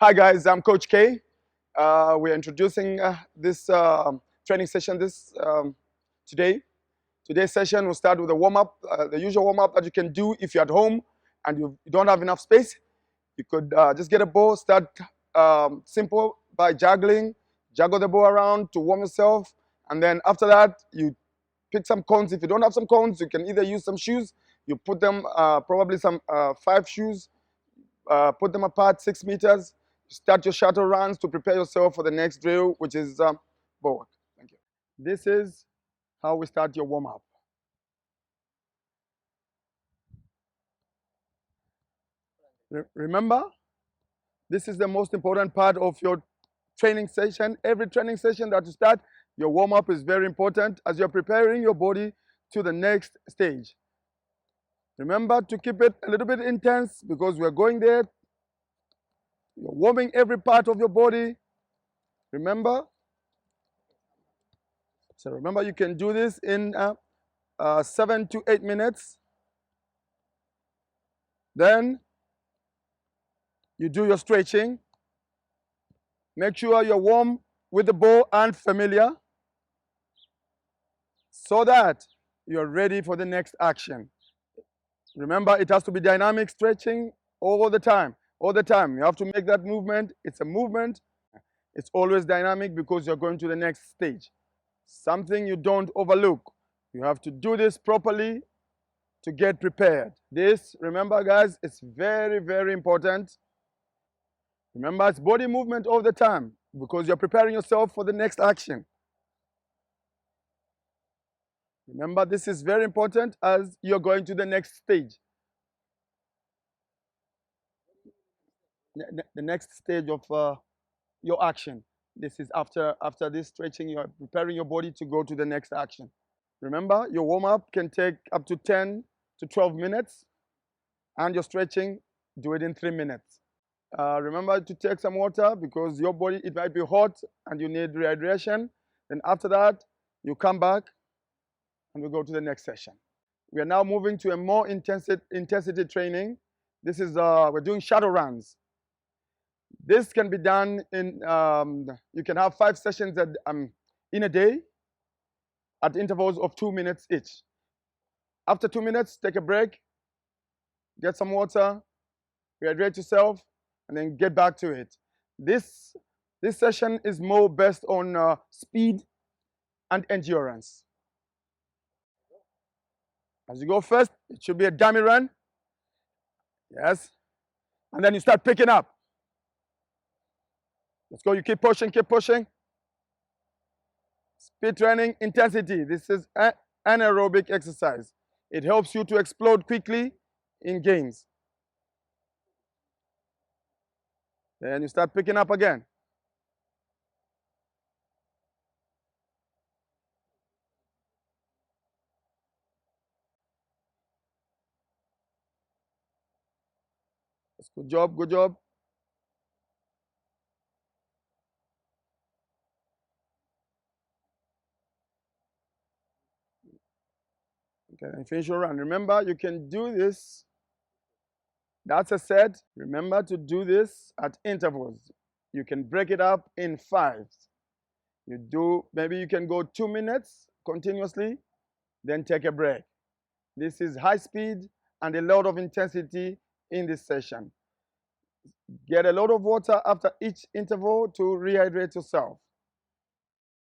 Hi guys, I'm Coach K. We're introducing this training session today. Today's session will start with a warm-up, the usual warm-up that you can do if you're at home and you don't have enough space. You could just get a ball, start simple by juggling, juggle the ball around to warm yourself, and then after that, you pick some cones. If you don't have some cones, you can either use some shoes. You put them, probably some 5 shoes, put them apart 6 meters. Start your shuttle runs to prepare yourself for the next drill, which is ball work. Thank you. This is how we start your warm-up. Remember, this is the most important part of your training session. Every training session that you start, your warm-up is very important as you're preparing your body to the next stage. Remember to keep it a little bit intense because we're going there. You're warming every part of your body. Remember? So remember, you can do this in 7 to 8 minutes. Then you do your stretching. Make sure you're warm with the ball and familiar so that you're ready for the next action. Remember, it has to be dynamic stretching all the time. All the time. You have to make that movement. It's a movement. It's always dynamic because you're going to the next stage. Something you don't overlook. You have to do this properly to get prepared. This, remember guys, it's very, very important. Remember, it's body movement all the time because you're preparing yourself for the next action. Remember, this is very important as you're going to the next stage. The next stage of your action. This is after this stretching, you're preparing your body to go to the next action. Remember, your warm-up can take up to 10 to 12 minutes, and your stretching, do it in 3 minutes. Remember to take some water because your body, it might be hot and you need rehydration. Then after that, you come back and we go to the next session. We are now moving to a more intensity training. This is, we're doing shuttle runs. This can be done in, you can have 5 sessions in a day at intervals of 2 minutes each. After 2 minutes, take a break, get some water, rehydrate yourself, and then get back to it. This session is more based on speed and endurance. As you go first, it should be a dummy run. Yes. And then you start picking up. Let's go. You keep pushing, keep pushing. Speed training, intensity. This is anaerobic exercise. It helps you to explode quickly in games. Then you start picking up again. That's good job, good job. Okay, and finish your run. Remember, you can do this. That's a set. Remember to do this at intervals. You can break it up in 5s. You do, maybe you can go 2 minutes continuously, then take a break. This is high speed and a lot of intensity in this session. Get a lot of water after each interval to rehydrate yourself.